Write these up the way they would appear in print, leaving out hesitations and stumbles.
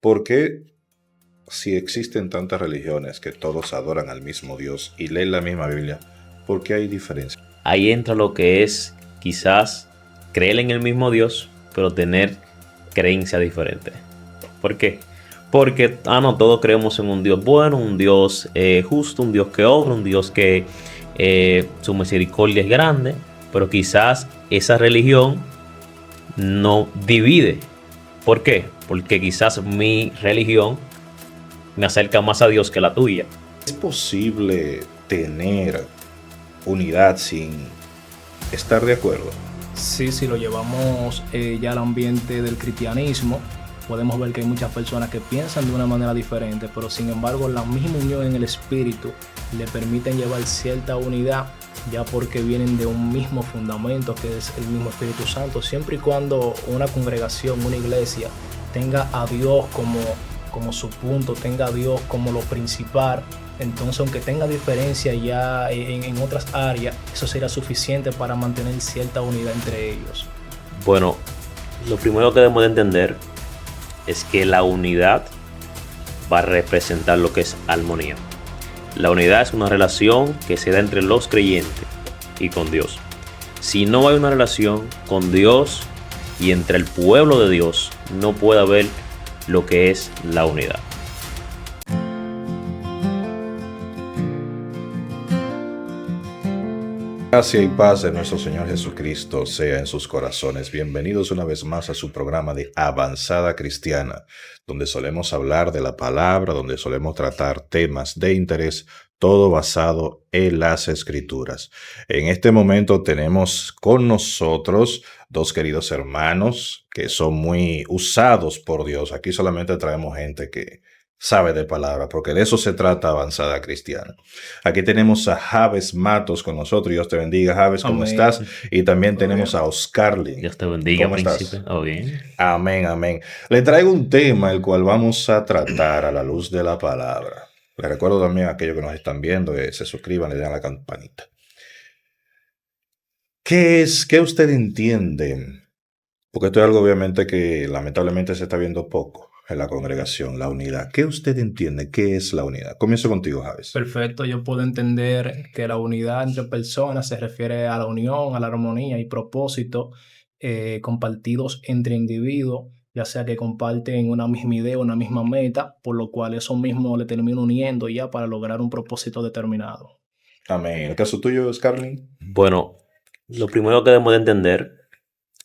¿Por qué, si existen tantas religiones que todos adoran al mismo Dios y leen la misma Biblia, por qué hay diferencia? Ahí entra lo que es quizás creer en el mismo Dios, pero tener creencias diferentes. ¿Por qué? Porque, no, todos creemos en un Dios bueno, un Dios justo, un Dios que obra, un Dios que su misericordia es grande, pero quizás esa religión no divide. ¿Por qué? Porque quizás mi religión me acerca más a Dios que la tuya. ¿Es posible tener unidad sin estar de acuerdo? Sí, si lo llevamos ya al ambiente del cristianismo, podemos ver que hay muchas personas que piensan de una manera diferente, pero sin embargo la misma unión en el espíritu le permiten llevar cierta unidad, ya porque vienen de un mismo fundamento que es el mismo Espíritu Santo, siempre y cuando una congregación, una iglesia, tenga a Dios como su punto, tenga a Dios como lo principal. Entonces, aunque tenga diferencia ya en otras áreas, eso será suficiente para mantener cierta unidad entre ellos. Bueno, lo primero que debemos de entender es que la unidad va a representar lo que es armonía. La unidad es una relación que se da entre los creyentes y con Dios. Si no hay una relación con Dios y entre el pueblo de Dios, no puede haber lo que es la unidad. Gracia y paz de nuestro Señor Jesucristo sea en sus corazones. Bienvenidos una vez más a su programa de Avanzada Cristiana, donde solemos hablar de la palabra, donde solemos tratar temas de interés, todo basado en las Escrituras. En este momento tenemos con nosotros dos queridos hermanos que son muy usados por Dios. Aquí solamente traemos gente que sabe de palabra, porque de eso se trata Avanzada Cristiana. Aquí tenemos a Javes Matos con nosotros. Dios te bendiga, Javes, ¿cómo Amén. estás? Y también Todo tenemos bien. a Oscarlin. Dios te bendiga, ¿Cómo príncipe. estás? ¿Todo bien? Amén, amén. Le traigo un tema el cual vamos a tratar a la luz de la palabra. Les recuerdo también a aquellos que nos están viendo que se suscriban y le den a la campanita. ¿Qué usted entiende? Porque esto es algo obviamente que lamentablemente se está viendo poco en la congregación, la unidad. ¿Qué usted entiende? ¿Qué es la unidad? Comienzo contigo, Javes. Perfecto, yo puedo entender que la unidad entre personas se refiere a la unión, a la armonía y propósito compartidos entre individuos, ya sea que comparten una misma idea, una misma meta, por lo cual eso mismo le termina uniendo ya para lograr un propósito determinado. Amén. ¿En el caso tuyo, Scarlett? Bueno, lo primero que debemos de entender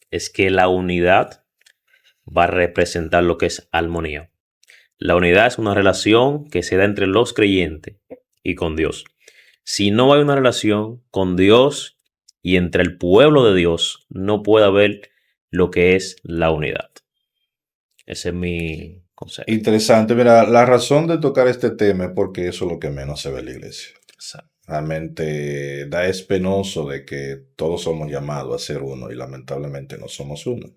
es que la unidad va a representar lo que es armonía. La unidad es una relación que se da entre los creyentes y con Dios. Si no hay una relación con Dios y entre el pueblo de Dios, no puede haber lo que es la unidad. Ese es mi consejo. Interesante. Mira, la razón de tocar este tema es porque eso es lo que menos se ve en la iglesia. Exacto. Realmente es penoso de que todos somos llamados a ser uno y lamentablemente no somos uno.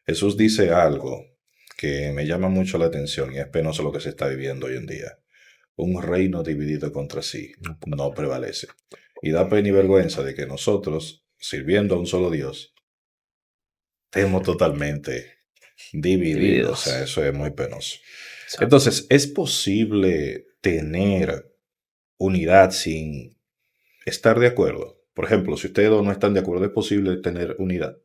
Jesús dice algo que me llama mucho la atención y es penoso lo que se está viviendo hoy en día. Un reino dividido contra sí no prevalece. Y da pena y vergüenza de que nosotros, sirviendo a un solo Dios, estemos totalmente divididos. O sea, eso es muy penoso. Exacto. Entonces, ¿es posible tener unidad sin estar de acuerdo? Por ejemplo, si ustedes dos no están de acuerdo, ¿es posible tener unidad?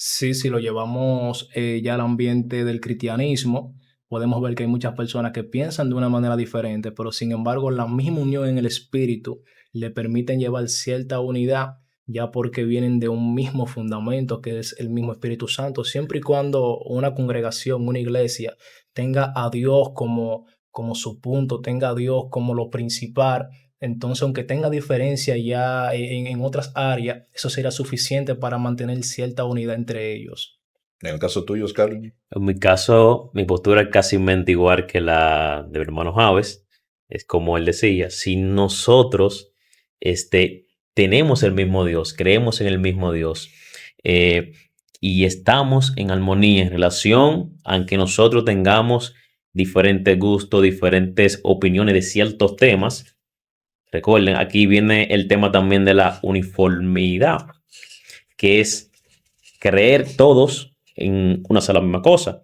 Sí, si lo llevamos ya al ambiente del cristianismo, podemos ver que hay muchas personas que piensan de una manera diferente, pero sin embargo la misma unión en el espíritu le permiten llevar cierta unidad, ya porque vienen de un mismo fundamento que es el mismo Espíritu Santo, siempre y cuando una congregación, una iglesia, tenga a Dios como su punto, tenga a Dios como lo principal. Entonces, aunque tenga diferencia ya en otras áreas, eso será suficiente para mantener cierta unidad entre ellos. En el caso tuyo, Scarlett. En mi caso, mi postura es casi igual que la de mi hermano Javes. Es como él decía, si nosotros tenemos el mismo Dios, creemos en el mismo Dios eh, y estamos en armonía, en relación, aunque nosotros tengamos diferentes gustos, diferentes opiniones de ciertos temas. Recuerden, aquí viene el tema también de la uniformidad, que es creer todos en una sola misma cosa.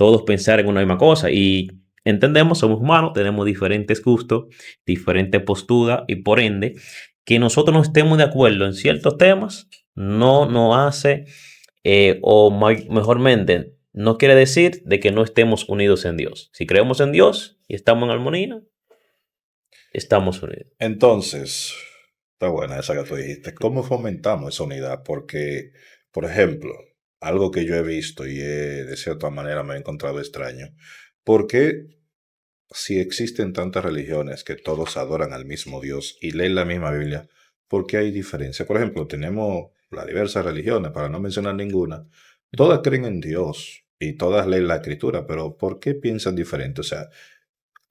todos pensar en una misma cosa. Y entendemos, somos humanos, tenemos diferentes gustos, diferentes posturas y por ende, que nosotros no estemos de acuerdo en ciertos temas no nos hace, mejormente, no quiere decir de que no estemos unidos en Dios. Si creemos en Dios y estamos en armonía, estamos unidos. Entonces, está buena esa que tú dijiste. ¿Cómo fomentamos esa unidad? Porque, por ejemplo, algo que yo he visto y de cierta manera me he encontrado extraño, ¿por qué si existen tantas religiones que todos adoran al mismo Dios y leen la misma Biblia, por qué hay diferencia? Por ejemplo, tenemos las diversas religiones, para no mencionar ninguna, todas creen en Dios y todas leen la Escritura, pero ¿por qué piensan diferente? O sea,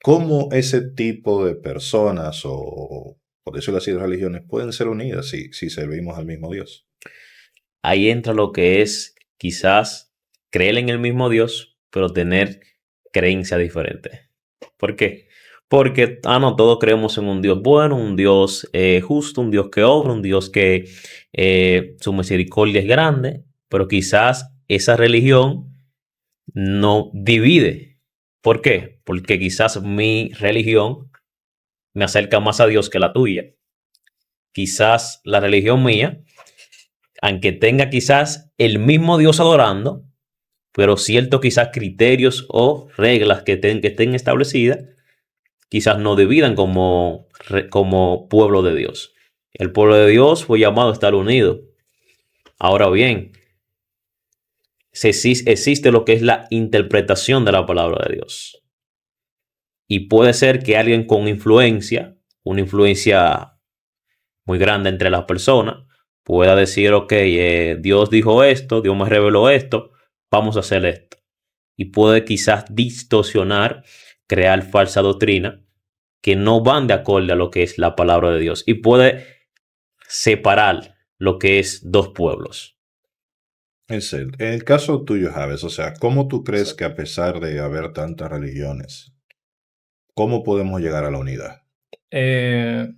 ¿cómo ese tipo de personas o por decirlo así, de religiones pueden ser unidas si servimos al mismo Dios? Ahí entra lo que es quizás creer en el mismo Dios, pero tener creencia diferente. ¿Por qué? Porque, no, todos creemos en un Dios bueno, un Dios justo, un Dios que obra, un Dios que su misericordia es grande, pero quizás esa religión no divide. ¿Por qué? Porque quizás mi religión me acerca más a Dios que la tuya. Quizás la religión mía, aunque tenga quizás el mismo Dios adorando, pero ciertos quizás criterios o reglas que estén establecidas, quizás no dividan como pueblo de Dios. El pueblo de Dios fue llamado a estar unido. Ahora bien, existe lo que es la interpretación de la palabra de Dios. Y puede ser que alguien con influencia, una influencia muy grande entre las personas, pueda decir, ok, Dios dijo esto, Dios me reveló esto, vamos a hacer esto. Y puede quizás distorsionar, crear falsa doctrina que no van de acuerdo a lo que es la palabra de Dios y puede separar lo que es dos pueblos. En el caso tuyo, Javes, o sea, ¿cómo tú crees que a pesar de haber tantas religiones, cómo podemos llegar a la unidad? Eh,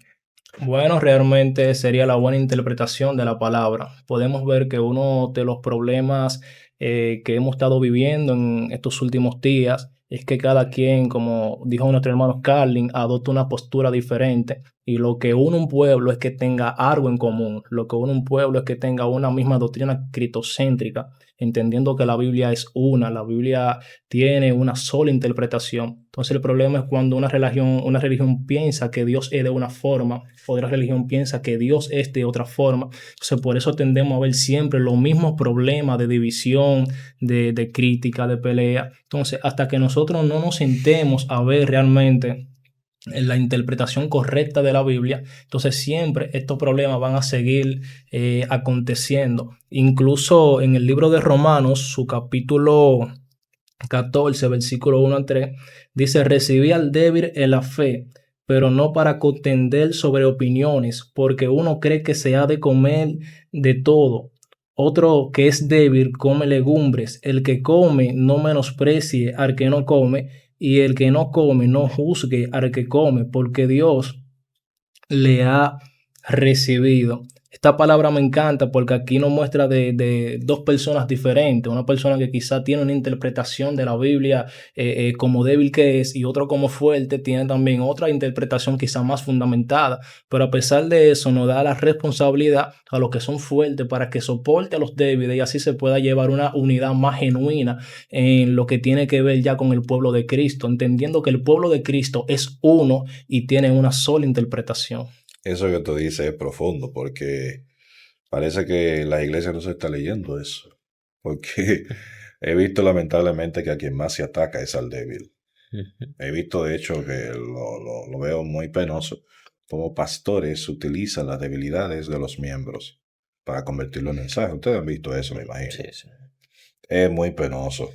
bueno, realmente sería la buena interpretación de la palabra. Podemos ver que uno de los problemas que hemos estado viviendo en estos últimos días es que cada quien, como dijo nuestro hermano Carlin, adopta una postura diferente. Y lo que une un pueblo es que tenga algo en común. Lo que une un pueblo es que tenga una misma doctrina cristocéntrica, entendiendo que la Biblia es una, la Biblia tiene una sola interpretación. Entonces el problema es cuando una religión piensa que Dios es de una forma, otra religión piensa que Dios es de otra forma. Entonces por eso tendemos a ver siempre los mismos problemas de división, de crítica, de pelea. Entonces hasta que nosotros no nos sentemos a ver realmente en la interpretación correcta de la Biblia, entonces siempre estos problemas van a seguir aconteciendo. Incluso en el libro de Romanos, su capítulo 14, versículo 1 al 3, dice: recibí al débil en la fe, pero no para contender sobre opiniones, porque uno cree que se ha de comer de todo. Otro que es débil come legumbres. El que come no menosprecie al que no come, y el que no come no juzgue al que come, porque Dios le ha recibido. Esta palabra me encanta porque aquí nos muestra de dos personas diferentes. Una persona que quizá tiene una interpretación de la Biblia como débil que es, y otro como fuerte tiene también otra interpretación quizá más fundamentada. Pero a pesar de eso nos da la responsabilidad a los que son fuertes para que soporte a los débiles y así se pueda llevar una unidad más genuina en lo que tiene que ver ya con el pueblo de Cristo, entendiendo que el pueblo de Cristo es uno y tiene una sola interpretación. Eso que tú dices es profundo porque parece que la iglesia no se está leyendo eso. Porque he visto lamentablemente que a quien más se ataca es al débil. He visto de hecho que lo veo muy penoso como pastores utilizan las debilidades de los miembros para convertirlo en mensaje. Ustedes han visto eso, me imagino. Sí, sí. Es muy penoso.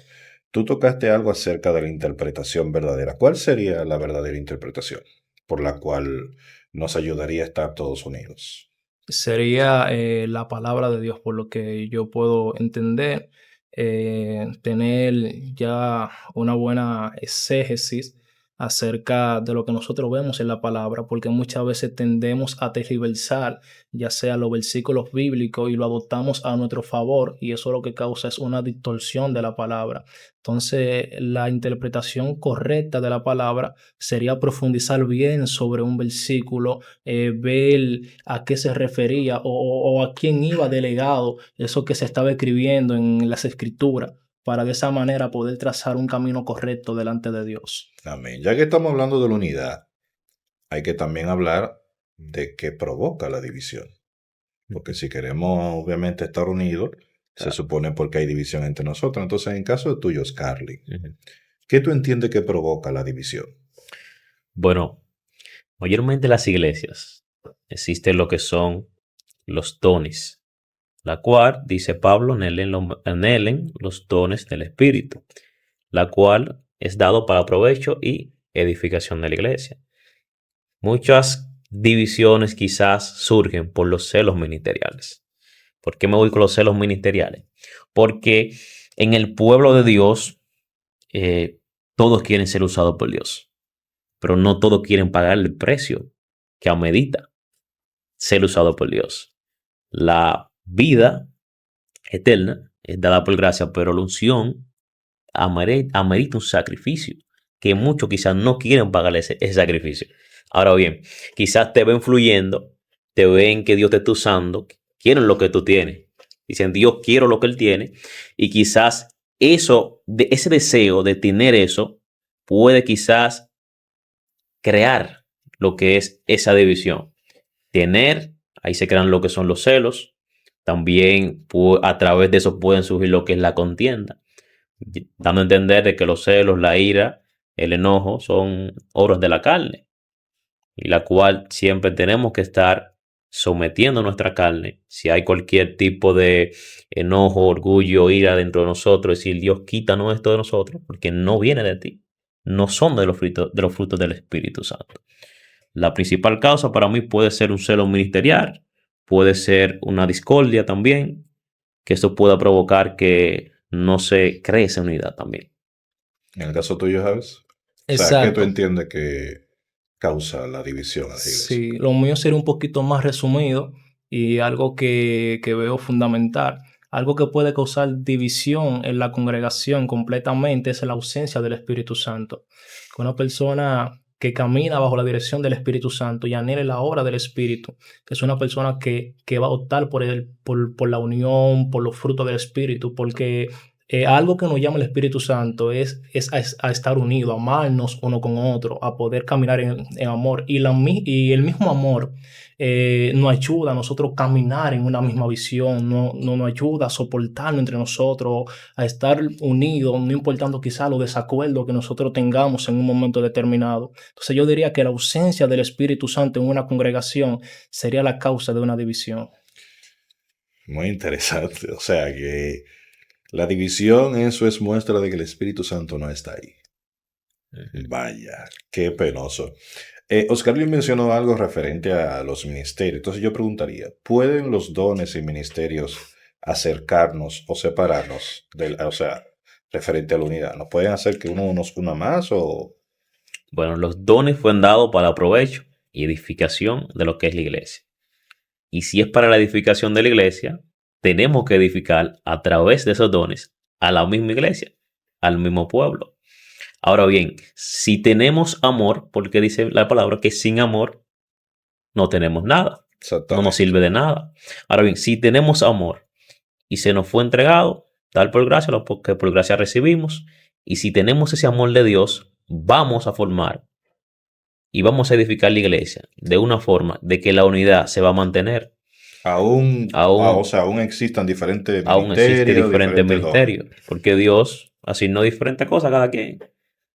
Tú tocaste algo acerca de la interpretación verdadera. ¿Cuál sería la verdadera interpretación por la cual nos ayudaría a estar todos unidos? Sería la palabra de Dios, por lo que yo puedo entender, tener ya una buena exégesis acerca de lo que nosotros vemos en la palabra, porque muchas veces tendemos a tergiversar ya sea los versículos bíblicos y lo adoptamos a nuestro favor, y eso lo que causa es una distorsión de la palabra. Entonces, la interpretación correcta de la palabra sería profundizar bien sobre un versículo, ver a qué se refería o a quién iba delegado eso que se estaba escribiendo en las escrituras, para de esa manera poder trazar un camino correcto delante de Dios. Amén. Ya que estamos hablando de la unidad, hay que también hablar de qué provoca la división. Porque si queremos, obviamente, estar unidos, se supone porque hay división entre nosotros. Entonces, en caso de tuyo, Scarly, ¿qué tú entiendes que provoca la división? Bueno, mayormente en las iglesias existen lo que son los dones, la cual, dice Pablo, anhelen los dones del Espíritu, la cual es dado para provecho y edificación de la iglesia. Muchas divisiones quizás surgen por los celos ministeriales. ¿Por qué me voy con los celos ministeriales? Porque en el pueblo de Dios todos quieren ser usados por Dios, pero no todos quieren pagar el precio que amerita ser usado por Dios. La vida eterna es dada por gracia, pero la unción amerita un sacrificio que muchos quizás no quieren pagar ese sacrificio. Ahora bien, quizás te ven fluyendo, te ven que Dios te está usando, quieren lo que tú tienes. Dicen, Dios, quiero lo que Él tiene. Y quizás ese deseo de tener eso puede quizás crear lo que es esa división. Ahí se crean lo que son los celos. También a través de eso pueden surgir lo que es la contienda, dando a entender de que los celos, la ira, el enojo son obras de la carne, y la cual siempre tenemos que estar sometiendo nuestra carne. Si hay cualquier tipo de enojo, orgullo, ira dentro de nosotros, decir, Dios, quítanos esto de nosotros, porque no viene de ti, no son de los frutos del Espíritu Santo. La principal causa para mí puede ser un celo ministerial, puede ser una discordia también, que eso pueda provocar que no se cree esa unidad también. En el caso tuyo, Javes, Exacto. O sea, ¿qué tú entiendes que causa la división en la iglesia? Sí, lo mío sería un poquito más resumido y algo que veo fundamental. Algo que puede causar división en la congregación completamente es la ausencia del Espíritu Santo. Que una persona que camina bajo la dirección del Espíritu Santo y anhele la obra del Espíritu, que es una persona que va a optar por la unión, por los frutos del Espíritu, porque algo que nos llama el Espíritu Santo es a estar unidos, a amarnos uno con otro, a poder caminar en amor. Y el mismo amor nos ayuda a nosotros caminar en una misma visión, nos ayuda a soportarnos entre nosotros, a estar unidos, no importando quizá los desacuerdos que nosotros tengamos en un momento determinado. Entonces yo diría que la ausencia del Espíritu Santo en una congregación sería la causa de una división. Muy interesante. O sea que la división, eso es muestra de que el Espíritu Santo no está ahí. Vaya, qué penoso. Oscar Luis mencionó algo referente a los ministerios. Entonces yo preguntaría, ¿pueden los dones y ministerios acercarnos o separarnos? O sea, referente a la unidad. ¿Nos pueden hacer que uno nos una más o...? Bueno, los dones fueron dados para provecho y edificación de lo que es la iglesia. Y si es para la edificación de la iglesia, tenemos que edificar a través de esos dones a la misma iglesia, al mismo pueblo. Ahora bien, si tenemos amor, porque dice la palabra que sin amor no tenemos nada, no nos sirve de nada. Ahora bien, si tenemos amor y se nos fue entregado, tal por gracia, lo que por gracia recibimos, y si tenemos ese amor de Dios, vamos a formar y vamos a edificar la iglesia de una forma de que la unidad se va a mantener. O sea, aún existan diferentes aún existe diferentes ministerios, porque Dios asignó diferentes cosas a cada quien.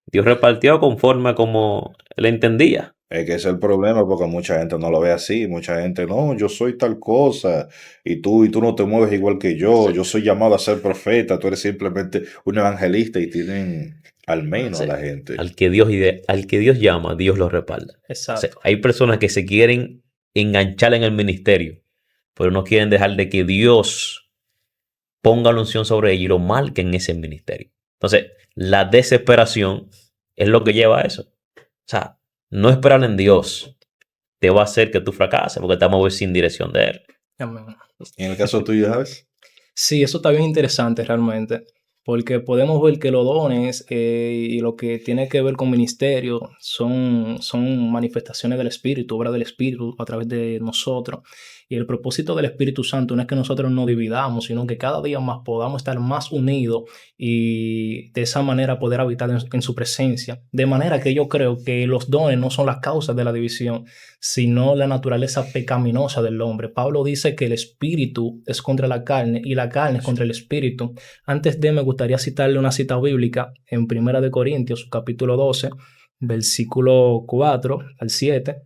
Dios repartió conforme a como Él entendía. Es que ese es el problema, porque mucha gente no lo ve así. Mucha gente, no, yo soy tal cosa, y tú no te mueves igual que yo soy llamado a ser profeta, tú eres simplemente un evangelista, y tienen al menos a la gente. Al que Dios llama, Dios lo respalda. Exacto. O sea, hay personas que se quieren enganchar en el ministerio, pero no quieren dejar de que Dios ponga la unción sobre ellos y lo marque en ese ministerio. Entonces, la desesperación es lo que lleva a eso. O sea, no esperar en Dios te va a hacer que tú fracases porque te vamos a ver sin dirección de Él. Amén. Y en el caso tuyo, ¿sabes? Sí, eso está bien interesante realmente, porque podemos ver que los dones y lo que tiene que ver con ministerio son manifestaciones del Espíritu, obra del Espíritu a través de nosotros. Y el propósito del Espíritu Santo no es que nosotros nos dividamos, sino que cada día más podamos estar más unidos y de esa manera poder habitar en su presencia. De manera que yo creo que los dones no son las causas de la división, sino la naturaleza pecaminosa del hombre. Pablo dice que el espíritu es contra la carne y la carne es contra el espíritu. Antes de, me gustaría citarle una cita bíblica en 1 Corintios, capítulo 12, versículo 4 al 7.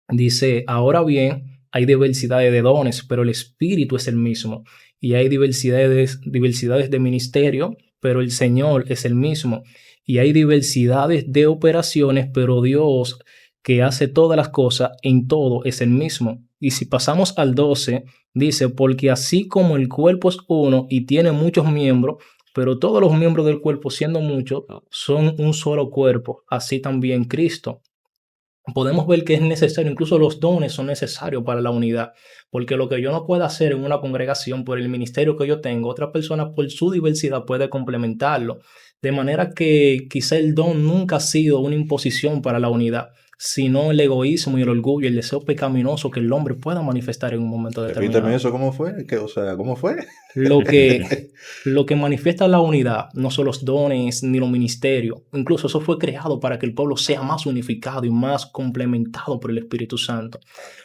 Dice, ahora bien, hay diversidades de dones, pero el espíritu es el mismo. Y hay diversidades de ministerio, pero el Señor es el mismo. Y hay diversidades de operaciones, pero Dios que hace todas las cosas en todo es el mismo. Y si pasamos al 12, dice, porque así como el cuerpo es uno y tiene muchos miembros, pero todos los miembros del cuerpo, siendo muchos, son un solo cuerpo, así también Cristo. Podemos ver que es necesario, incluso los dones son necesarios para la unidad, porque lo que yo no pueda hacer en una congregación por el ministerio que yo tengo, otra persona por su diversidad puede complementarlo, de manera que quizá el don nunca ha sido una imposición para la unidad, sino el egoísmo y el orgullo, el deseo pecaminoso que el hombre pueda manifestar en un momento Repíteme determinado. eso, ¿cómo fue? O sea, ¿cómo fue? Lo que manifiesta la unidad no son los dones ni los ministerios. Incluso eso fue creado para que el pueblo sea más unificado y más complementado por el Espíritu Santo.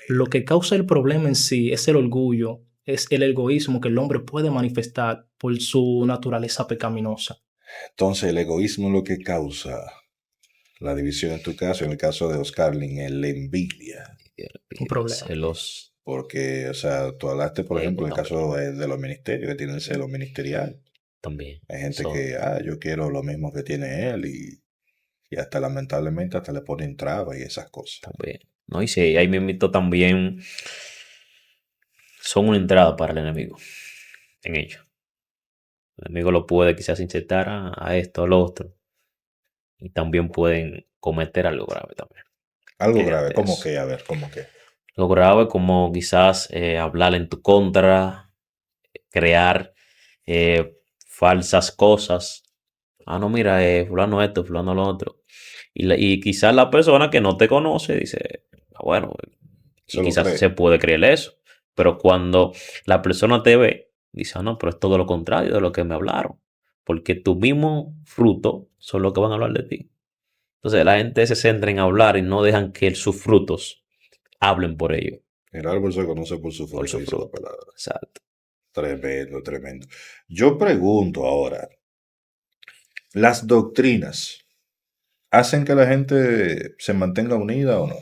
Lo que causa el problema en sí es el orgullo, es el egoísmo que el hombre puede manifestar por su naturaleza pecaminosa. Entonces, el egoísmo es lo que causa la división en tu caso, en el caso de Oscarlin, es la envidia. Un problema. Celos. Porque, o sea, tú hablaste, por ejemplo, en el También. caso de los ministerios, que tienen celo ministerial. También. Hay gente Eso que, yo quiero lo mismo que tiene él y hasta lamentablemente hasta le ponen trabas y esas cosas. también. No, y sí, ahí mismo también son una entrada para el enemigo en ellos. El enemigo lo puede quizás incitar a esto, a lo otro. Y también pueden cometer algo grave también. Algo Que grave, ¿cómo es- que? A ver, ¿cómo que? Lo grave como quizás hablar en tu contra, crear falsas cosas. Ah, no, mira, fulano esto, fulano lo otro. Y quizás la persona que no te conoce dice, "Ah, bueno, Se y lo quizás cree. se puede creer eso. Pero cuando la persona te ve, dice, ah, no, pero es todo lo contrario de lo que me hablaron. Porque tu mismo fruto son los que van a hablar de ti. Entonces la gente se centra en hablar y no dejan que sus frutos hablen por ellos, El árbol se conoce por su por fruto, su dice la fruto. palabra. Exacto. Tremendo, tremendo. Yo pregunto ahora, ¿las doctrinas hacen que la gente se mantenga unida o no?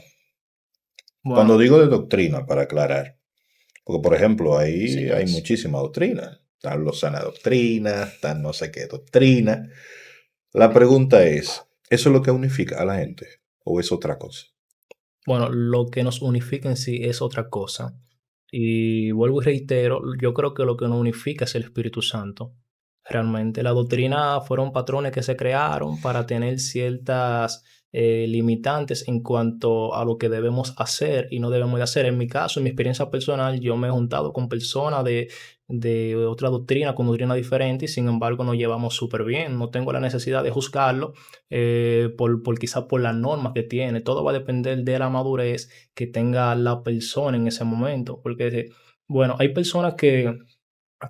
Cuando Bueno, digo de doctrina, para aclarar, porque por ejemplo, ahí hay Enseñanza. muchísimas doctrinas. Están los sana doctrina, están no sé qué doctrina. La pregunta es, ¿eso es lo que unifica a la gente o es otra cosa? bueno, lo que nos unifica en sí es otra cosa. Y vuelvo y reitero, yo creo que lo que nos unifica es el Espíritu Santo. Realmente, la doctrina fueron patrones que se crearon para tener ciertas limitantes en cuanto a lo que debemos hacer y no debemos de hacer. En mi caso, en mi experiencia personal, yo me he juntado con personas de otra doctrina, con doctrina diferente, y sin embargo nos llevamos súper bien. No tengo la necesidad de juzgarlo quizás por las normas que tiene. Todo va a depender de la madurez que tenga la persona en ese momento. Porque, bueno, hay personas que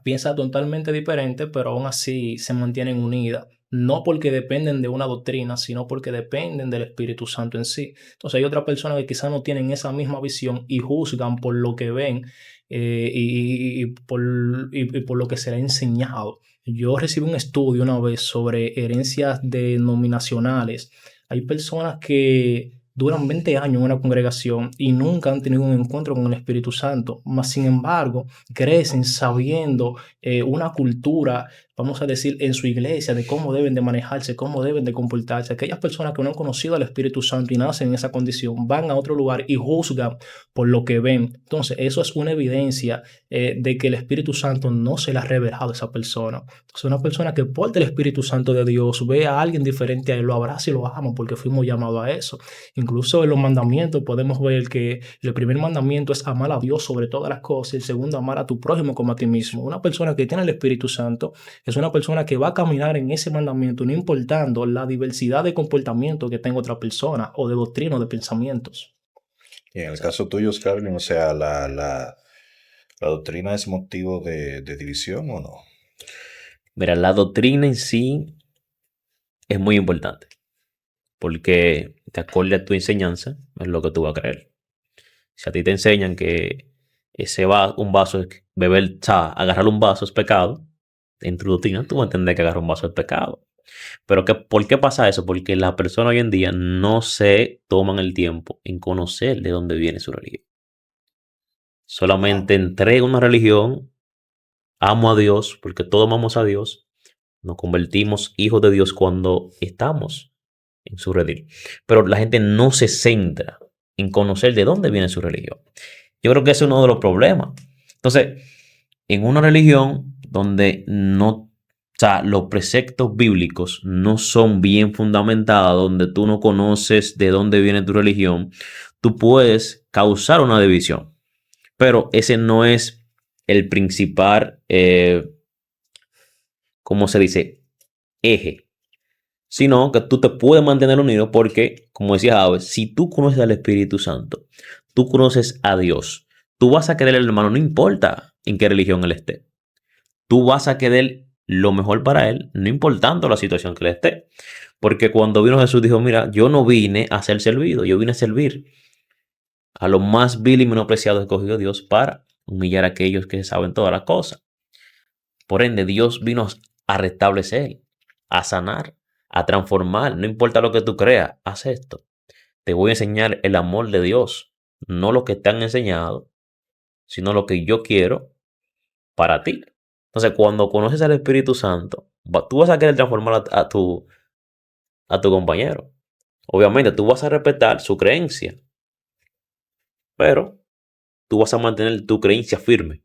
piensan totalmente diferente, pero aún así se mantienen unidas. No porque dependen de una doctrina, sino porque dependen del Espíritu Santo en sí. Entonces hay otras personas que quizás no tienen esa misma visión y juzgan por lo que ven y por lo que se le ha enseñado. Yo recibí un estudio una vez sobre herencias denominacionales. Hay personas que duran 20 años en una congregación y nunca han tenido un encuentro con el Espíritu Santo, mas sin embargo crecen sabiendo una cultura, vamos a decir, en su iglesia de cómo deben de manejarse, cómo deben de comportarse. Aquellas personas que no han conocido al Espíritu Santo y nacen en esa condición van a otro lugar y juzgan por lo que ven. Entonces, eso es una evidencia de que el Espíritu Santo no se le ha revelado a esa persona. Es una persona que porta el Espíritu Santo de Dios, ve a alguien diferente a él, lo abraza y lo ama porque fuimos llamados a eso. Incluso en los mandamientos podemos ver que el primer mandamiento es amar a Dios sobre todas las cosas y el segundo amar a tu prójimo como a ti mismo. Una persona que tiene el Espíritu Santo es una persona que va a caminar en ese mandamiento no importando la diversidad de comportamiento que tenga otra persona o de doctrina o de pensamientos. Y en el caso tuyo, Scarlett, o sea, ¿la doctrina es motivo de división o no? Mira, la doctrina en sí es muy importante porque de acuerdo a tu enseñanza es lo que tú vas a creer. Si a ti te enseñan que un vaso, beber, o sea, agarrar un vaso es pecado, en tu doctrina tú vas a entender que agarrar un vaso es pecado. Pero ¿por qué pasa eso? Porque las personas hoy en día no se toman el tiempo en conocer de dónde viene su religión. Solamente entrega una religión, amo a Dios, porque todos amamos a Dios, nos convertimos hijos de Dios cuando estamos en su redil. Pero la gente no se centra en conocer de dónde viene su religión. Yo creo que ese es uno de los problemas. Entonces, en una religión donde o sea, los preceptos bíblicos no son bien fundamentados, donde tú no conoces de dónde viene tu religión, tú puedes causar una división. Pero ese no es el principal, ¿cómo se dice? Eje. Sino que tú te puedes mantener unido porque, como decía Javes, si tú conoces al Espíritu Santo, tú conoces a Dios, tú vas a querer al hermano, no importa en qué religión él esté. Tú vas a querer lo mejor para él, no importando la situación que él esté. Porque cuando vino Jesús dijo, mira, yo no vine a ser servido, yo vine a servir a lo más vil y menospreciado escogido Dios para humillar a aquellos que saben todas las cosas. Por ende, Dios vino a restablecer, a sanar, a transformar. No importa lo que tú creas, haz esto. Te voy a enseñar el amor de Dios, no lo que te han enseñado, sino lo que yo quiero para ti. Entonces, cuando conoces al Espíritu Santo, tú vas a querer transformar a tu compañero. Obviamente, tú vas a respetar su creencia, pero tú vas a mantener tu creencia firme.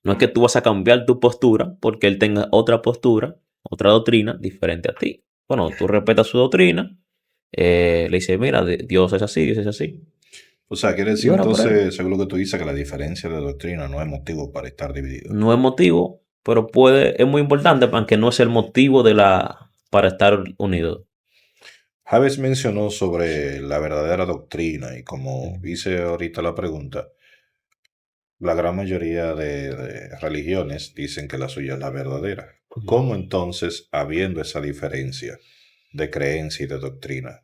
No es que tú vas a cambiar tu postura porque él tenga otra postura, otra doctrina diferente a ti. Bueno, tú respetas su doctrina, le dices, mira, Dios es así, Dios es así. O sea, quiere decir entonces, según lo que tú dices, que la diferencia de doctrina no es motivo para estar dividido. No es motivo, pero es muy importante, aunque no es el motivo para estar unidos. Javes mencionó sobre la verdadera doctrina y como hice ahorita la pregunta, la gran mayoría de religiones dicen que la suya es la verdadera. ¿Cómo entonces, habiendo esa diferencia de creencia y de doctrina,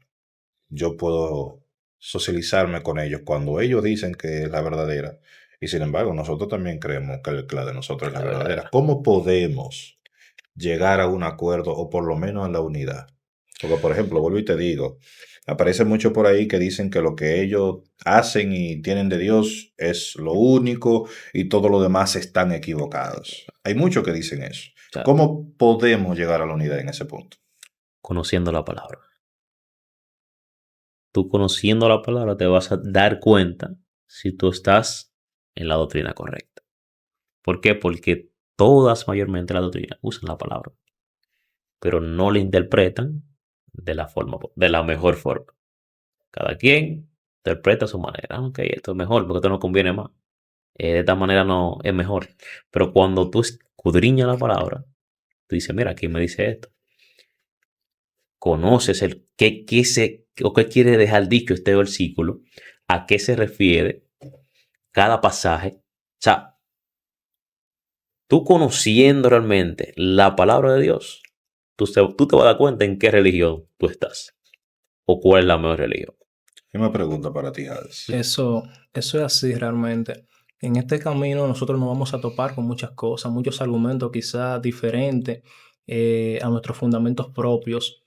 yo puedo socializarme con ellos cuando ellos dicen que es la verdadera y sin embargo nosotros también creemos que la de nosotros es la verdadera? ¿Cómo podemos llegar a un acuerdo o por lo menos a la unidad? Porque, por ejemplo, vuelvo y te digo, aparece mucho por ahí que dicen que lo que ellos hacen y tienen de Dios es lo único y todo lo demás están equivocados. Hay muchos que dicen eso. Claro. ¿Cómo podemos llegar a la unidad en ese punto? Conociendo la palabra. Tú conociendo la palabra te vas a dar cuenta si tú estás en la doctrina correcta. ¿Por qué? Porque todas mayormente las doctrinas usan la palabra, pero no la interpretan de la mejor forma. Cada quien interpreta a su manera. Ok, esto es mejor porque esto nos conviene más. De esta manera no es mejor. Pero cuando tú escudriñas la palabra, tú dices, mira, aquí me dice esto. Conoces qué quiere dejar dicho este versículo, a qué se refiere cada pasaje. O sea, tú conociendo realmente la palabra de Dios, tú te vas a dar cuenta en qué religión tú estás o cuál es la mejor religión. Una pregunta para ti, Hades. Eso es así realmente. En este camino nosotros nos vamos a topar con muchas cosas, muchos argumentos quizás diferentes a nuestros fundamentos propios,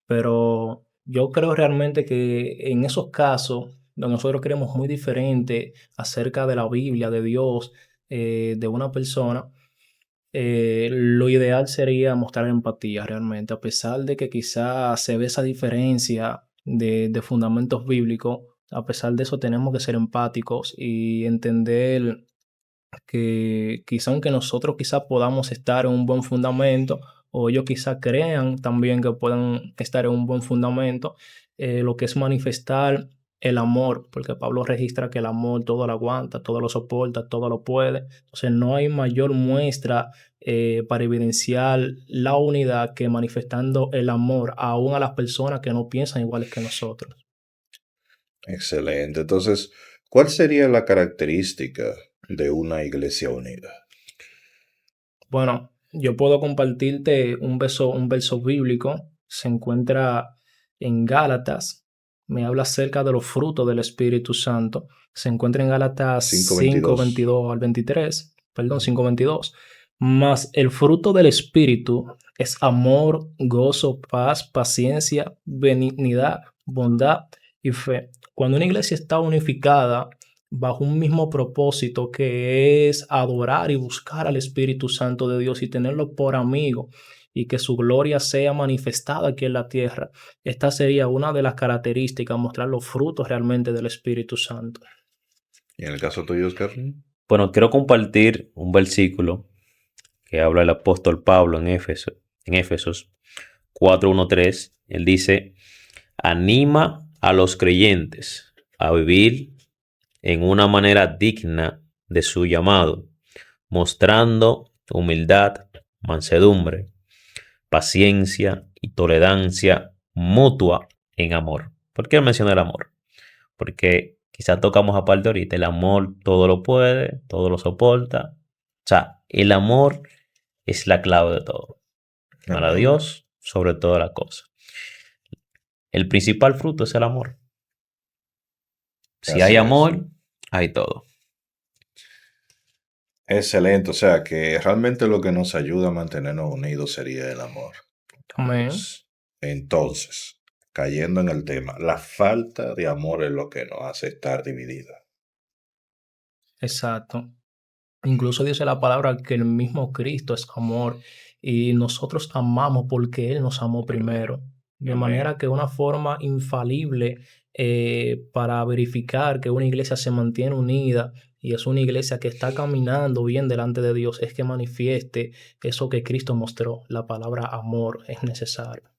pero Yo creo realmente que en esos casos donde nosotros creemos muy diferente acerca de la Biblia, de Dios, de una persona, lo ideal sería mostrar empatía realmente, a pesar de que quizás se ve esa diferencia de fundamentos bíblicos. A pesar de eso tenemos que ser empáticos y entender que quizá aunque nosotros quizá podamos estar en un buen fundamento, o ellos quizá crean también que puedan estar en un buen fundamento, lo que es manifestar el amor, porque Pablo registra que el amor todo lo aguanta, todo lo soporta, todo lo puede. Entonces no hay mayor muestra para evidenciar la unidad que manifestando el amor aún a las personas que no piensan iguales que nosotros. Excelente. Entonces, ¿cuál sería la característica de una iglesia unida? Bueno, yo puedo compartirte un verso bíblico. Se encuentra en Gálatas. Me habla acerca de los frutos del Espíritu Santo. Se encuentra en Gálatas 5, 5:22. 22 al 23. Perdón, 5, 22. Mas el fruto del Espíritu es amor, gozo, paz, paciencia, benignidad, bondad y fe. Cuando una iglesia está unificada bajo un mismo propósito, que es adorar y buscar al Espíritu Santo de Dios y tenerlo por amigo, y que su gloria sea manifestada aquí en la tierra. Esta sería una de las características, mostrar los frutos realmente del Espíritu Santo. ¿Y en el caso tuyo, Oscar? Bueno, quiero compartir un versículo que habla el apóstol Pablo en Éfesos 4:1-3. Él dice: anima a los creyentes a vivir en una manera digna de su llamado, mostrando humildad, mansedumbre, paciencia y tolerancia mutua en amor. ¿Por qué menciona el amor? Porque quizás tocamos aparte ahorita, el amor todo lo puede, todo lo soporta. O sea, el amor es la clave de todo. Amar a Amén. Dios sobre todas las cosas. El principal fruto es el amor. Si hay Así es. amor, hay todo. Excelente. O sea, que realmente lo que nos ayuda a mantenernos unidos sería el amor. Amén. Entonces, cayendo en el tema, la falta de amor es lo que nos hace estar divididos. Exacto. Incluso dice la palabra que el mismo Cristo es amor y nosotros amamos porque Él nos amó primero. De Amén. manera que una forma infalible para verificar que una iglesia se mantiene unida y es una iglesia que está caminando bien delante de Dios es que manifieste eso que Cristo mostró. La palabra amor es necesario.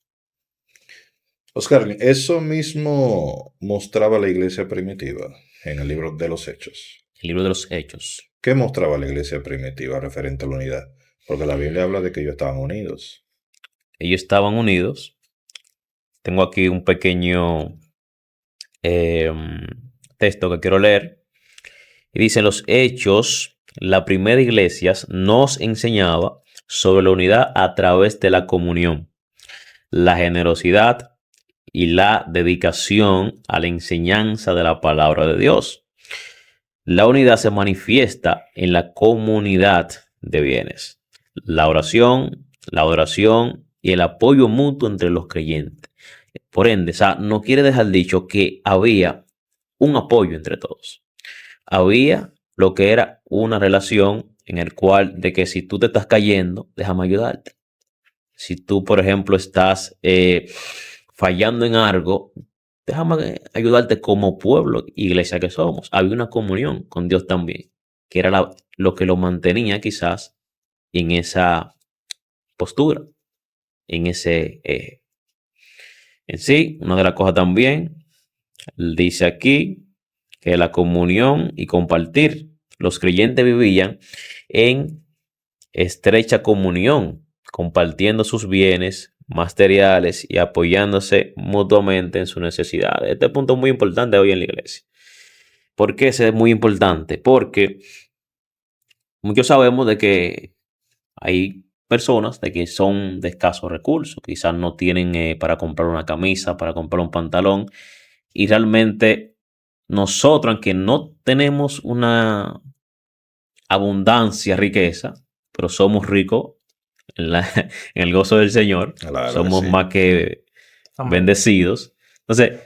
Oscar, eso mismo mostraba la iglesia primitiva en el libro de los Hechos. El libro de los Hechos. ¿Qué mostraba la iglesia primitiva referente a la unidad? Porque la Biblia habla de que ellos estaban unidos. Ellos estaban unidos. Tengo aquí un pequeño texto que quiero leer. Y dice: en los Hechos, la primera iglesia nos enseñaba sobre la unidad a través de la comunión, la generosidad y la dedicación a la enseñanza de la palabra de Dios. La unidad se manifiesta en la comunidad de bienes, la oración, la adoración y el apoyo mutuo entre los creyentes. Por ende, o sea, no quiere dejar dicho que había un apoyo entre todos. Había lo que era una relación en el cual de que si tú te estás cayendo, déjame ayudarte. Si tú, por ejemplo, estás fallando en algo, déjame ayudarte como pueblo, iglesia que somos. Había una comunión con Dios también, que era lo que lo mantenía quizás en esa postura, en ese en sí. Una de las cosas también, dice aquí, que la comunión y compartir. Los creyentes vivían en estrecha comunión, compartiendo sus bienes materiales y apoyándose mutuamente en sus necesidades. Este punto es muy importante hoy en la iglesia. ¿Por qué ese es muy importante? Porque muchos sabemos de que hay personas de que son de escasos recursos, quizás no tienen para comprar una camisa, para comprar un pantalón, y realmente nosotros, aunque no tenemos una abundancia, riqueza, pero somos ricos en el gozo del Señor, Claro que somos sí. más que Amén. bendecidos. Entonces,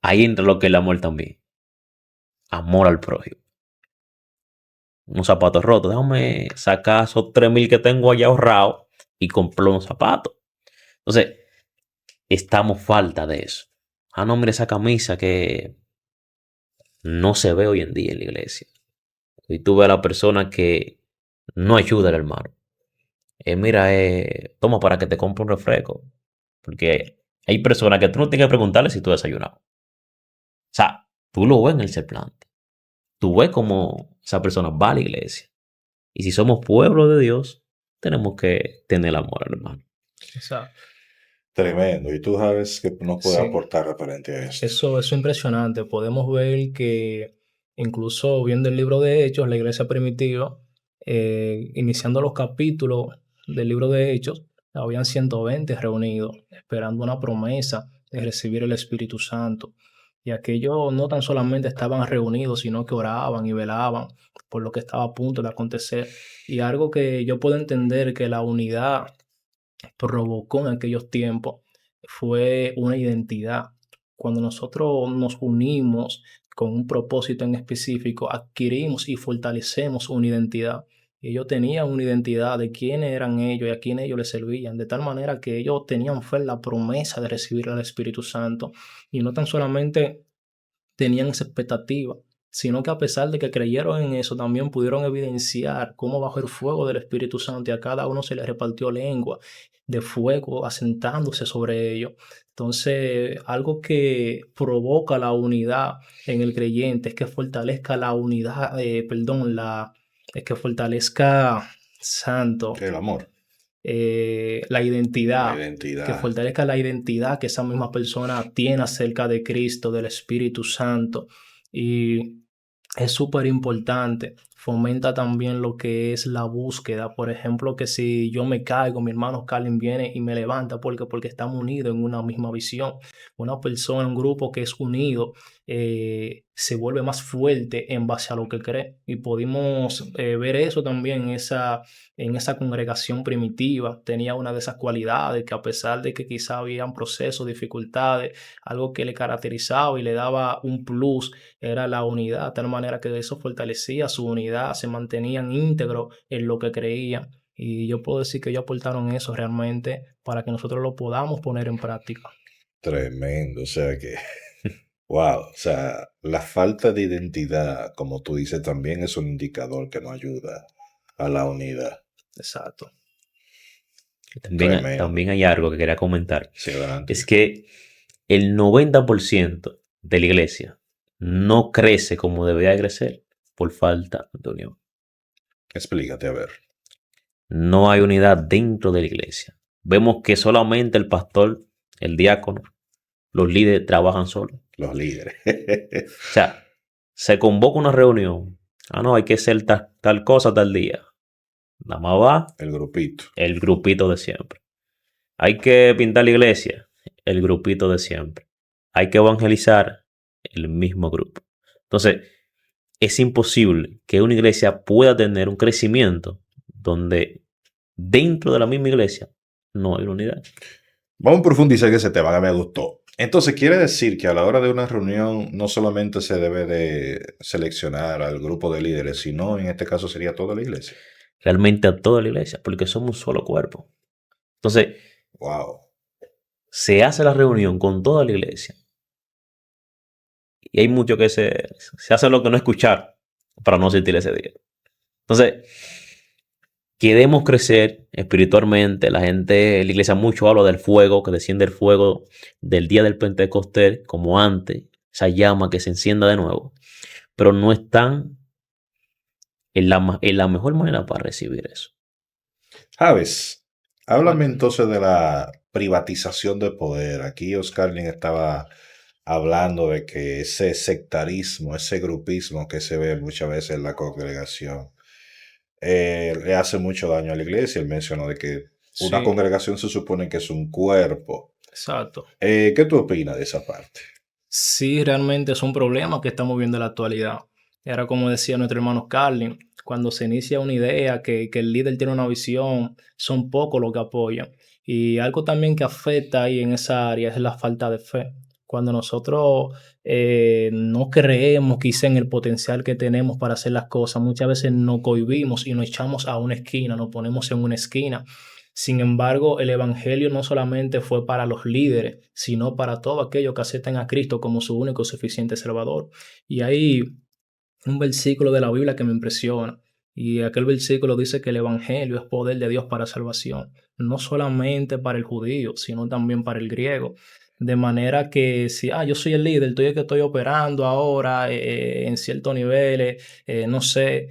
ahí entra lo que es el amor también. Amor al prójimo. Unos zapatos rotos. Déjame sacar esos 3,000 que tengo allá ahorrado y comprar unos zapatos. Entonces, estamos falta de eso. A nombre de esa camisa que no se ve hoy en día en la iglesia. Y tú ves a la persona que no ayuda al hermano. Mira, toma para que te compre un refresco. Porque hay personas que tú no tienes que preguntarle si tú has desayunado. O sea, tú lo ves en el semblante. Tú ves cómo esa persona va a la iglesia. Y si somos pueblo de Dios, tenemos que tener amor al hermano. Exacto. Tremendo. ¿Y tú sabes que nos puede Sí. aportar referente a esto? Eso es impresionante. Podemos ver que incluso viendo el libro de Hechos, la iglesia primitiva, iniciando los capítulos del libro de Hechos, habían 120 reunidos esperando una promesa de recibir el Espíritu Santo. Y aquellos no tan solamente estaban reunidos, sino que oraban y velaban por lo que estaba a punto de acontecer. Y algo que yo puedo entender que la unidad provocó en aquellos tiempos fue una identidad. Cuando nosotros nos unimos con un propósito en específico, adquirimos y fortalecemos una identidad. Ellos tenían una identidad de quiénes eran ellos y a quién ellos les servían, de tal manera que ellos tenían fe en la promesa de recibir al Espíritu Santo y no tan solamente tenían esa expectativa, sino que a pesar de que creyeron en eso, también pudieron evidenciar cómo bajo el fuego del Espíritu Santo y a cada uno se le repartió lengua de fuego asentándose sobre ellos. Entonces, algo que provoca la unidad en el creyente es que fortalezca la unidad, es que fortalezca, santo, El amor, la la identidad, que identidad. fortalezca la identidad que esa misma persona tiene acerca de Cristo, del Espíritu Santo. Y es súper importante. Fomenta también lo que es la búsqueda. Por ejemplo, que si yo me caigo, mi hermano Carlin viene y me levanta porque estamos unidos en una misma visión. Una persona, un grupo que es unido, se vuelve más fuerte en base a lo que cree. Y pudimos ver eso también en esa congregación primitiva. Tenía una de esas cualidades que a pesar de que quizá habían procesos, dificultades, algo que le caracterizaba y le daba un plus era la unidad, de tal manera que eso fortalecía su unidad, se mantenían íntegros en lo que creían. Y yo puedo decir que ellos aportaron eso realmente para que nosotros lo podamos poner en práctica. Tremendo. O sea que, wow. O sea, la falta de identidad, como tú dices, también es un indicador que nos ayuda a la unidad. Exacto. También, Tremendo. también hay algo que quería comentar. Sí, adelante. Es que el 90% de la iglesia no crece como debería crecer por falta de unión. Explícate, a ver. No hay unidad dentro de la iglesia. Vemos que solamente el pastor, el diácono, los líderes trabajan solos. Los líderes. O sea, se convoca una reunión. Ah, no, hay que hacer tal cosa tal día. Nada más va El grupito. el grupito de siempre. Hay que pintar la iglesia, el grupito de siempre. Hay que evangelizar, el mismo grupo. Entonces, es imposible que una iglesia pueda tener un crecimiento donde dentro de la misma iglesia no hay unidad. Vamos a profundizar que ese tema que me gustó. Entonces, quiere decir que a la hora de una reunión no solamente se debe de seleccionar al grupo de líderes, sino en este caso sería toda la iglesia. Realmente a toda la iglesia, porque somos un solo cuerpo. Entonces, Wow. se hace la reunión con toda la iglesia. Y hay mucho que se hace lo que no escuchar para no sentir ese día. Entonces, queremos crecer espiritualmente. La gente, la iglesia mucho habla del fuego, que desciende el fuego del día del Pentecostés, como antes, esa llama que se encienda de nuevo. Pero no están en la mejor manera para recibir eso. Javes, háblame entonces de la privatización de poder. Aquí Oscar Lin estaba hablando de que ese sectarismo, ese grupismo que se ve muchas veces en la congregación, le hace mucho daño a la iglesia. Él mencionó de que una Sí, congregación se supone que es un cuerpo. exacto. ¿Qué tú opinas de esa parte? Sí, realmente es un problema que estamos viendo en la actualidad. Era como decía nuestro hermano Carlin, cuando se inicia una idea, que el líder tiene una visión, son pocos los que apoyan. Y algo también que afecta ahí en esa área es la falta de fe. Cuando nosotros no creemos quizá en el potencial que tenemos para hacer las cosas, muchas veces nos cohibimos y nos echamos a una esquina, nos ponemos en una esquina. Sin embargo, el Evangelio no solamente fue para los líderes, sino para todos aquellos que aceptan a Cristo como su único y suficiente Salvador. Y hay un versículo de la Biblia que me impresiona. Y aquel versículo dice que el Evangelio es poder de Dios para salvación, no solamente para el judío, sino también para el griego. De manera que si yo soy el líder, estoy el que estoy operando ahora en ciertos niveles, no sé,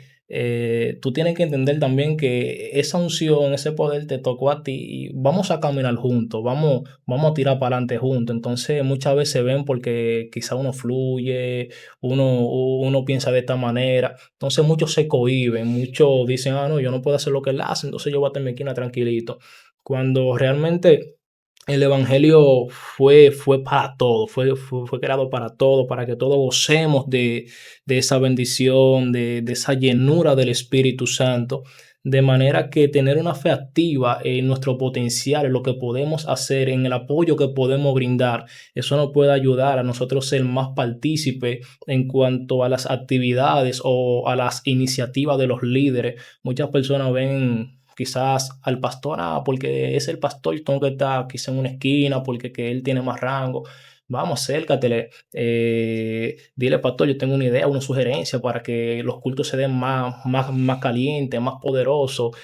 tú tienes que entender también que esa unción, ese poder te tocó a ti y vamos a caminar juntos, vamos a tirar para adelante juntos. Entonces muchas veces ven porque quizá uno fluye, uno piensa de esta manera. Entonces muchos se cohíben, muchos dicen, no, yo no puedo hacer lo que él hace, entonces yo voy a tener mi esquina tranquilito. Cuando realmente el Evangelio fue para todo, fue creado para todo, para que todos gocemos de esa bendición, de esa llenura del Espíritu Santo. De manera que tener una fe activa en nuestro potencial, en lo que podemos hacer, en el apoyo que podemos brindar, eso nos puede ayudar a nosotros ser más partícipes en cuanto a las actividades o a las iniciativas de los líderes. Muchas personas ven quizás al pastor, porque es el pastor, yo tengo que estar quizá en una esquina porque que él tiene más rango. Vamos, acércatele, dile, pastor, yo tengo una idea, una sugerencia para que los cultos se den más calientes, más poderosos,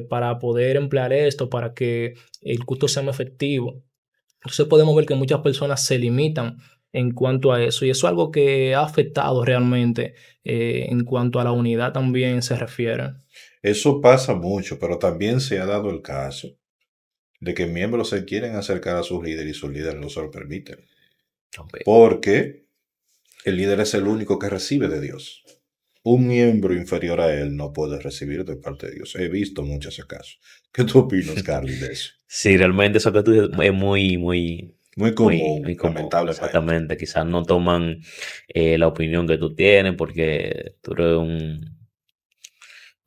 para poder emplear esto, para que el culto sea más efectivo. Entonces podemos ver que muchas personas se limitan en cuanto a eso y eso es algo que ha afectado realmente en cuanto a la unidad también se refiere. Eso pasa mucho, pero también se ha dado el caso de que miembros se quieren acercar a sus líderes y sus líderes no se lo permiten. Okay. Porque el líder es el único que recibe de Dios. Un miembro inferior a él no puede recibir de parte de Dios. He visto muchos casos. ¿Qué tú opinas, Carly, de eso? Sí, realmente eso que tú dices es muy común, muy común. lamentablemente. Exactamente. Quizás no toman la opinión que tú tienes porque tú eres un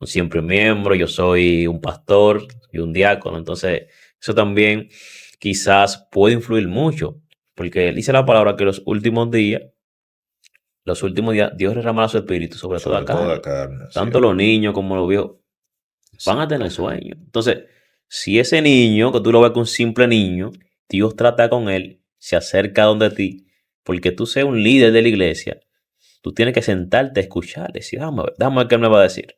siempre miembro, yo soy un pastor y un diácono. Entonces, eso también quizás puede influir mucho. Porque dice la palabra que los últimos días, Dios derramará su espíritu sobre toda carne. Tanto los niños como los viejos van a tener sueño. Entonces, si ese niño, que tú lo ves con un simple niño, Dios trata con él, se acerca donde ti, porque tú seas un líder de la iglesia, tú tienes que sentarte a escuchar, decir, déjame ver qué él me va a decir.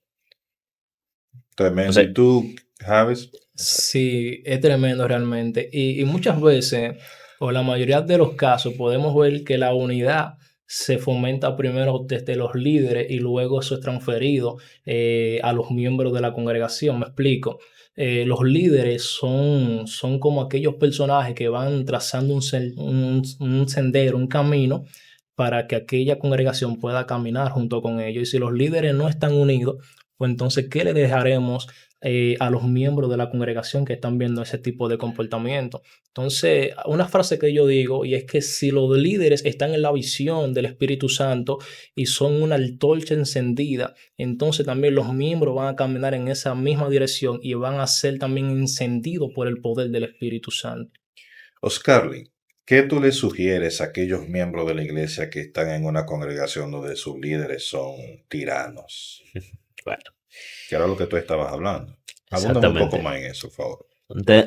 Tremendo. Entonces, ¿Y tú, Javes? Sí, es tremendo realmente. Y muchas veces, o la mayoría de los casos, podemos ver que la unidad se fomenta primero desde los líderes y luego eso es transferido a los miembros de la congregación. Me explico. Los líderes son como aquellos personajes que van trazando un sendero, un camino para que aquella congregación pueda caminar junto con ellos. Y si los líderes no están unidos, pues entonces, ¿qué le dejaremos a los miembros de la congregación que están viendo ese tipo de comportamiento? Entonces, una frase que yo digo, y es que si los líderes están en la visión del Espíritu Santo y son una antorcha encendida, entonces también los miembros van a caminar en esa misma dirección y van a ser también encendidos por el poder del Espíritu Santo. Oscarly, ¿qué tú le sugieres a aquellos miembros de la iglesia que están en una congregación donde sus líderes son tiranos? bueno, Que era lo que tú estabas hablando. Abúndame un poco más en eso, por favor.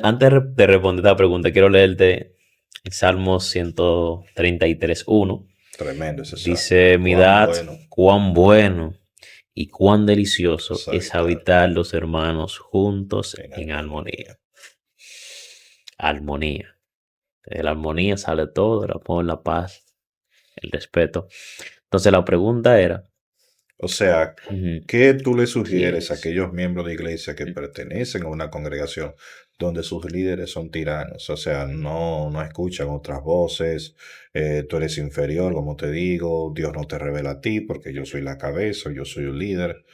Antes de responder esta pregunta, quiero leerte el Salmo 133:1. Tremendo ese salmo. Dice, mirad cuán bueno y cuán delicioso es habitar los hermanos juntos en armonía. Armonía. De la armonía sale todo, el amor, la paz, el respeto. Entonces la pregunta era... O sea, ¿qué tú le sugieres a aquellos miembros de iglesia que pertenecen a una congregación donde sus líderes son tiranos? O sea, no escuchan otras voces, tú eres inferior, como te digo, Dios no te revela a ti porque yo soy la cabeza, yo soy el líder.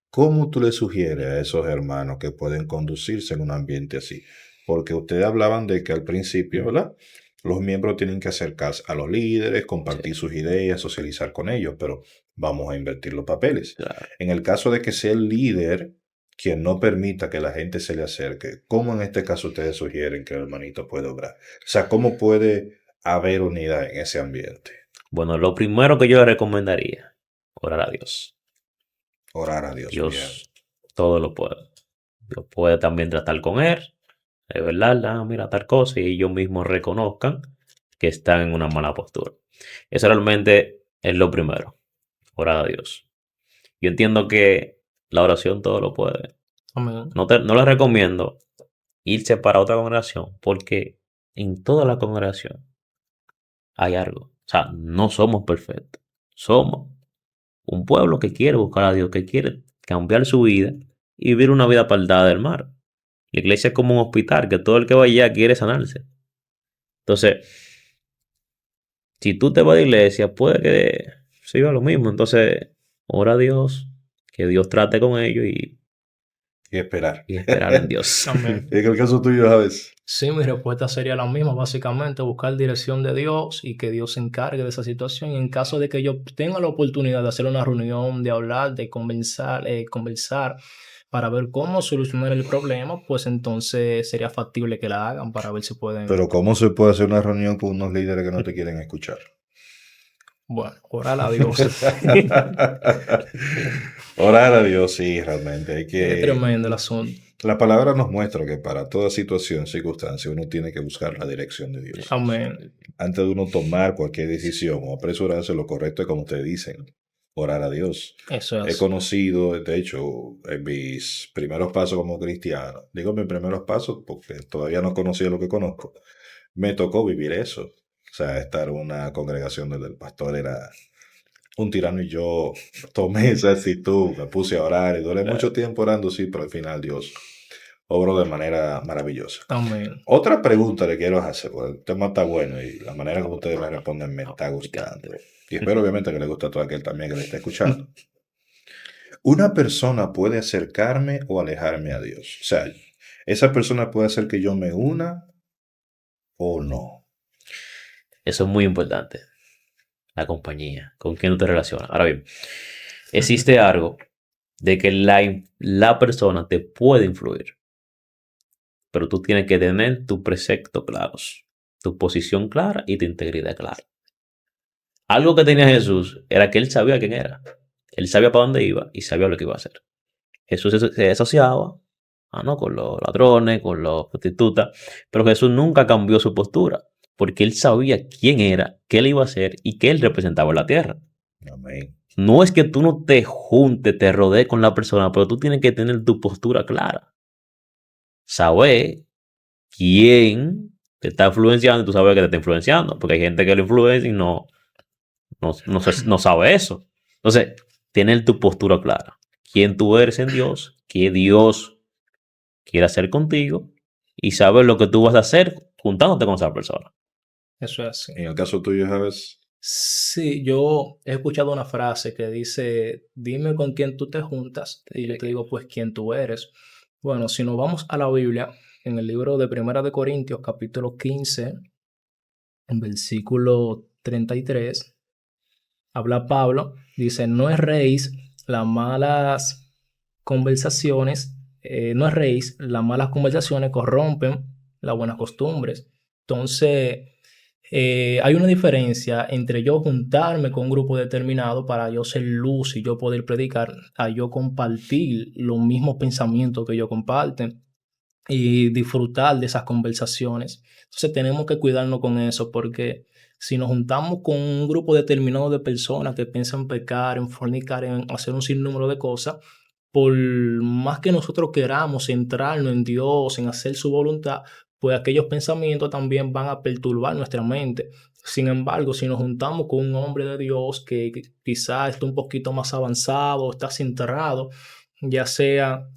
¿Cómo tú le sugieres a esos hermanos que pueden conducirse en un ambiente así? Porque ustedes hablaban de que al principio, ¿verdad? Los miembros tienen que acercarse a los líderes, compartir sus ideas, socializar con ellos, pero vamos a invertir los papeles. Claro. En el caso de que sea el líder quien no permita que la gente se le acerque, ¿cómo en este caso ustedes sugieren que el hermanito puede obrar? O sea, ¿cómo puede haber unidad en ese ambiente? Bueno, lo primero que yo le recomendaría, orar a Dios. Orar a Dios. Bien. Dios todo lo puede. Dios puede también tratar con él, de verdad, mira tal cosa, y ellos mismos reconozcan que están en una mala postura. Eso realmente es lo primero, orar a Dios. Yo entiendo que la oración todo lo puede. Amén. No les recomiendo irse para otra congregación porque en toda la congregación hay algo. O sea, no somos perfectos. Somos un pueblo que quiere buscar a Dios, que quiere cambiar su vida y vivir una vida apartada del mar. La iglesia es como un hospital, que todo el que va allá quiere sanarse. Entonces, si tú te vas a la iglesia, puede que siga lo mismo. Entonces, ora a Dios, que Dios trate con ellos Y esperar. y esperar en Dios. Amén. En el caso tuyo, ¿sabes? Sí, mi respuesta sería la misma, básicamente buscar dirección de Dios y que Dios se encargue de esa situación. Y en caso de que yo tenga la oportunidad de hacer una reunión, de hablar, de conversar para ver cómo solucionar el problema, pues entonces sería factible que la hagan para ver si pueden, Pero ¿cómo se puede hacer una reunión con unos líderes que no te quieren escuchar? bueno, orar a Dios. Orar a Dios, sí, realmente. Hay Es que... tremendo el asunto. La palabra nos muestra que para toda situación, circunstancia, uno tiene que buscar la dirección de Dios. Amén. Antes de uno tomar cualquier decisión o apresurarse, lo correcto es como ustedes dicen, orar a Dios. Eso He es. conocido, de hecho, en mis primeros pasos como cristiano, digo mis primeros pasos porque todavía no conocía lo que conozco, me tocó vivir eso. O sea, estar en una congregación donde el pastor era un tirano y yo tomé esa actitud, me puse a orar y duré mucho tiempo orando, sí, pero al final Dios obró de manera maravillosa. Amén. Otra pregunta le quiero hacer, porque el tema está bueno y la manera como ustedes me responden me está gustando. Y espero obviamente que le guste a todo aquel también que le esté escuchando. ¿Una persona puede acercarme o alejarme a Dios? O sea, ¿esa persona puede hacer que yo me una o no? Eso es muy importante. La compañía, con quién tú te relacionas. Ahora bien, existe algo de que la persona te puede influir, pero tú tienes que tener tus preceptos claros, tu posición clara y tu integridad clara. Algo que tenía Jesús era que él sabía quién era. Él sabía para dónde iba y sabía lo que iba a hacer. Jesús se asociaba ¿no? con los ladrones, con los prostitutas, pero Jesús nunca cambió su postura, porque él sabía quién era, qué le iba a hacer y qué él representaba en la tierra. Amén. No es que tú no te juntes, te rodees con la persona, pero tú tienes que tener tu postura clara. Saber quién te está influenciando y tú sabes que te está influenciando, porque hay gente que lo influencia y no sabe eso. Entonces, tener tu postura clara. Quién tú eres en Dios, qué Dios quiere hacer contigo y saber lo que tú vas a hacer juntándote con esa persona. Eso es así. En el caso tuyo, ¿sabes? Sí, yo he escuchado una frase que dice, dime con quién tú te juntas y yo te digo pues quién tú eres. Bueno, si nos vamos a la Biblia, en el libro de Primera de Corintios, capítulo 15, en versículo 33, habla Pablo, dice, no erréis las malas conversaciones, no erréis, las malas conversaciones corrompen las buenas costumbres. Entonces, hay una diferencia entre yo juntarme con un grupo determinado para yo ser luz y yo poder predicar, a yo compartir los mismos pensamientos que ellos comparten y disfrutar de esas conversaciones. Entonces tenemos que cuidarnos con eso porque si nos juntamos con un grupo determinado de personas que piensan pecar, en fornicar, en hacer un sinnúmero de cosas, por más que nosotros queramos centrarnos en Dios, en hacer su voluntad, pues aquellos pensamientos también van a perturbar nuestra mente. Sin embargo, si nos juntamos con un hombre de Dios que quizás está un poquito más avanzado, está centrado, ya sea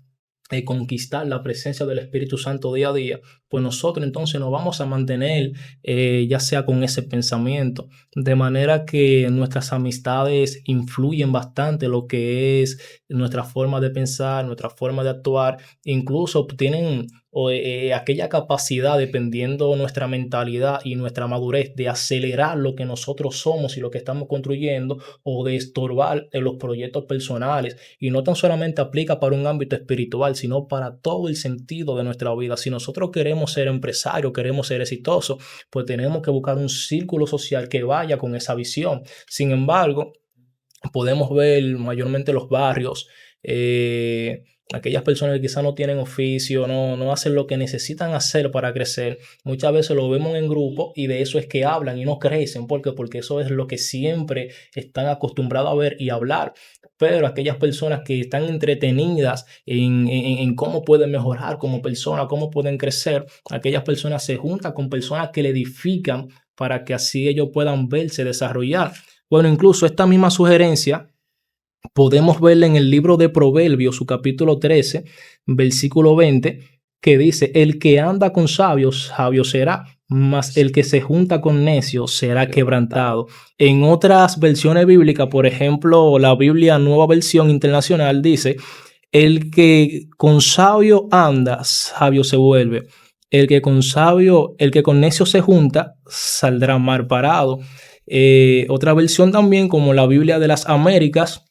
conquistar la presencia del Espíritu Santo día a día, pues nosotros entonces nos vamos a mantener ya sea con ese pensamiento, de manera que nuestras amistades influyen bastante lo que es nuestra forma de pensar, nuestra forma de actuar, incluso tienen aquella capacidad, dependiendo nuestra mentalidad y nuestra madurez, de acelerar lo que nosotros somos y lo que estamos construyendo o de estorbar en los proyectos personales. Y no tan solamente aplica para un ámbito espiritual, sino para todo el sentido de nuestra vida. Si nosotros queremos queremos ser empresarios, queremos ser exitosos, pues tenemos que buscar un círculo social que vaya con esa visión. Sin embargo, podemos ver mayormente los barrios, aquellas personas que quizás no tienen oficio, no hacen lo que necesitan hacer para crecer. Muchas veces lo vemos en grupo y de eso es que hablan y no crecen. ¿Por qué? Porque eso es lo que siempre están acostumbrados a ver y hablar. Pero aquellas personas que están entretenidas en cómo pueden mejorar como personas, cómo pueden crecer, aquellas personas se juntan con personas que le edifican para que así ellos puedan verse desarrollar. Bueno, incluso esta misma sugerencia podemos verla en el libro de Proverbios, su capítulo 13, versículo 20, que dice: el que anda con sabios, sabio será, mas el que se junta con necios será quebrantado. En otras versiones bíblicas, por ejemplo, la Biblia Nueva Versión Internacional dice: el que con sabio anda, sabio se vuelve. El que con necio se junta, saldrá mal parado. Otra versión también, como la Biblia de las Américas,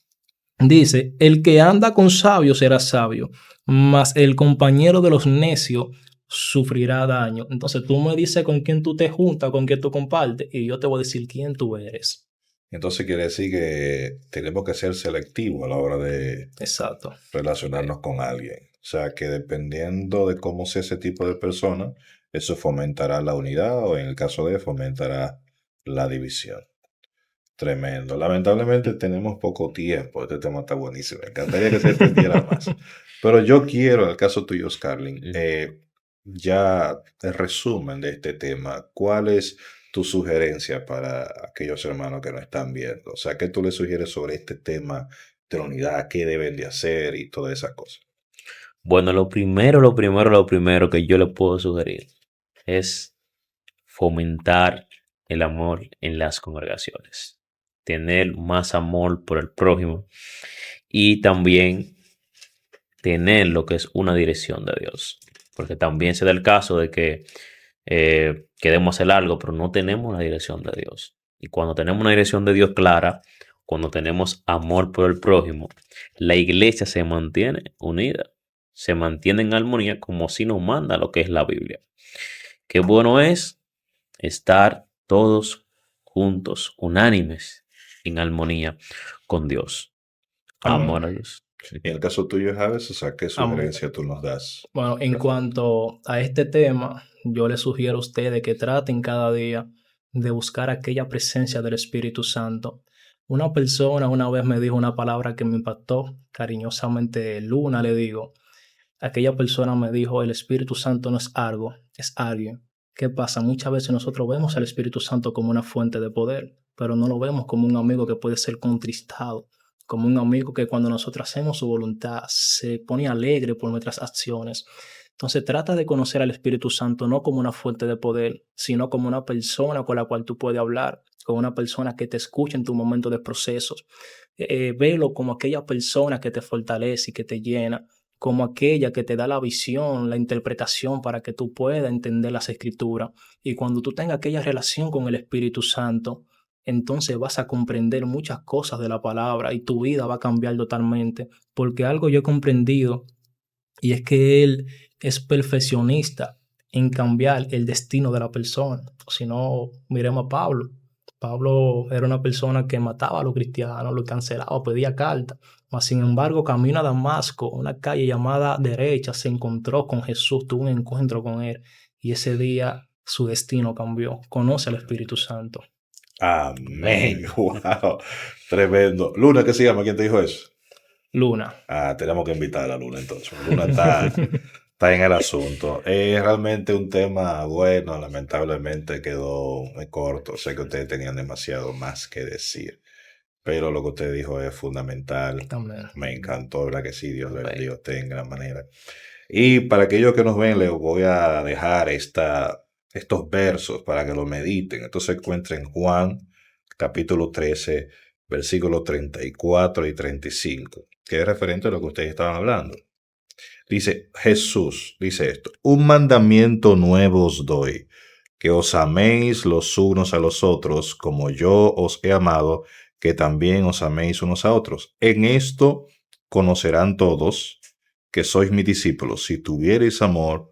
dice: el que anda con sabio será sabio, mas el compañero de los necios sufrirá daño. Entonces tú me dices con quién tú te juntas, con quién tú compartes, y yo te voy a decir quién tú eres. Entonces quiere decir que tenemos que ser selectivos a la hora de Exacto. relacionarnos con alguien. O sea, que dependiendo de cómo sea ese tipo de persona, eso fomentará la unidad o en el caso de fomentará la división. Tremendo. Lamentablemente tenemos poco tiempo. Este tema está buenísimo. Me encantaría que se extendiera más. Pero yo quiero, en el caso tuyo, Scarlett, ya el resumen de este tema. ¿Cuál es tu sugerencia para aquellos hermanos que nos están viendo? O sea, ¿qué tú les sugieres sobre este tema de la unidad? ¿Qué deben de hacer y todas esas cosas? Bueno, lo primero que yo le puedo sugerir es fomentar el amor en las congregaciones, tener más amor por el prójimo y también tener lo que es una dirección de Dios. Porque también se da el caso de que queremos hacer algo, pero no tenemos la dirección de Dios. Y cuando tenemos una dirección de Dios clara, cuando tenemos amor por el prójimo, la iglesia se mantiene unida, se mantiene en armonía como si nos manda lo que es la Biblia. Qué bueno es estar todos juntos, unánimes, en armonía con Dios. Amor a Dios. Y en el caso tuyo, Javes, o sea, ¿qué sugerencia tú nos das? Bueno, en cuanto a este tema, yo les sugiero a ustedes que traten cada día de buscar aquella presencia del Espíritu Santo. Una persona una vez me dijo una palabra que me impactó, cariñosamente Luna le digo. Aquella persona me dijo: el Espíritu Santo no es algo, es alguien. ¿Qué pasa? Muchas veces nosotros vemos al Espíritu Santo como una fuente de poder, pero no lo vemos como un amigo que puede ser contristado, como un amigo que cuando nosotros hacemos su voluntad se pone alegre por nuestras acciones. Entonces trata de conocer al Espíritu Santo no como una fuente de poder, sino como una persona con la cual tú puedes hablar, como una persona que te escucha en tu momento de procesos. Velo como aquella persona que te fortalece y que te llena, como aquella que te da la visión, la interpretación para que tú puedas entender las escrituras. Y cuando tú tengas aquella relación con el Espíritu Santo, entonces vas a comprender muchas cosas de la palabra y tu vida va a cambiar totalmente. Porque algo yo he comprendido, y es que Él es perfeccionista en cambiar el destino de la persona. Si no, miremos a Pablo. Pablo era una persona que mataba a los cristianos, los cancelaba, pedía cartas. Mas, sin embargo, camino a Damasco, una calle llamada Derecha, se encontró con Jesús, tuvo un encuentro con Él. Y ese día su destino cambió. Conoce al Espíritu Santo. Amén. Wow. Tremendo. Luna, ¿qué se llama? ¿Quién te dijo eso? Luna. Tenemos que invitar a Luna entonces. Luna está en el asunto. Es realmente un tema bueno, lamentablemente quedó muy corto. Sé que ustedes tenían demasiado más que decir, pero lo que usted dijo es fundamental. Amén. Me encantó, ¿verdad que sí? Dios le bendiga a usted en gran manera. Y para aquellos que nos ven, les voy a dejar estos versos para que lo mediten. Entonces se encuentra en Juan, capítulo 13, versículos 34 y 35, que es referente a lo que ustedes estaban hablando. Dice Jesús, dice esto: un mandamiento nuevo os doy, que os améis los unos a los otros, como yo os he amado, que también os améis unos a otros. En esto conocerán todos que sois mis discípulos, si tuviereis amor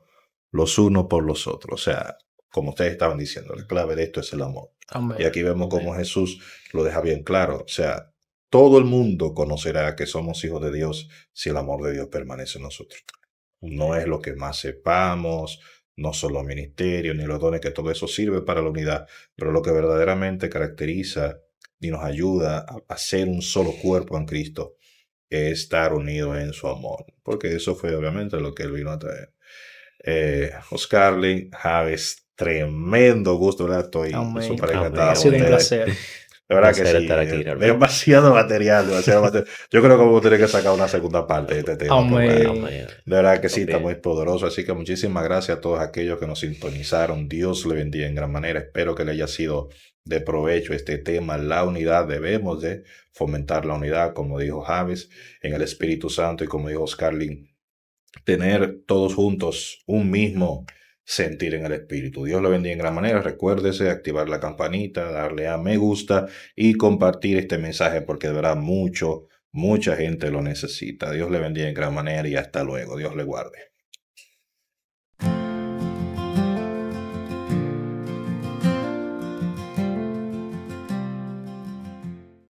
los unos por los otros. O sea, como ustedes estaban diciendo, la clave de esto es el amor. Amén. Y aquí vemos cómo Jesús lo deja bien claro. O sea, todo el mundo conocerá que somos hijos de Dios si el amor de Dios permanece en nosotros. No es lo que más sepamos, no son los ministerios ni los dones, que todo eso sirve para la unidad, pero lo que verdaderamente caracteriza y nos ayuda a ser un solo cuerpo en Cristo es estar unidos en su amor, porque eso fue obviamente lo que él vino a traer. Oscarly, Javes, tremendo gusto, ¿verdad? Estoy Amén. súper Amén, encantado Ha sido con un amén. ustedes. placer. De verdad que Placer sí, estar aquí, hermano. demasiado material, demasiado material. Yo creo que vamos a tener que sacar una segunda parte de este tema. Amén. Porque de verdad que sí, está muy poderoso. Así que muchísimas gracias a todos aquellos que nos sintonizaron. Dios le bendiga en gran manera. Espero que le haya sido de provecho este tema. La unidad, debemos de fomentar la unidad, como dijo Javis, en el Espíritu Santo, y como dijo Oscarlin, tener todos juntos un mismo sentir en el espíritu. Dios le bendiga en gran manera. Recuérdese activar la campanita, darle a me gusta y compartir este mensaje, porque de verdad mucha gente lo necesita. Dios le bendiga en gran manera y hasta luego. Dios le guarde.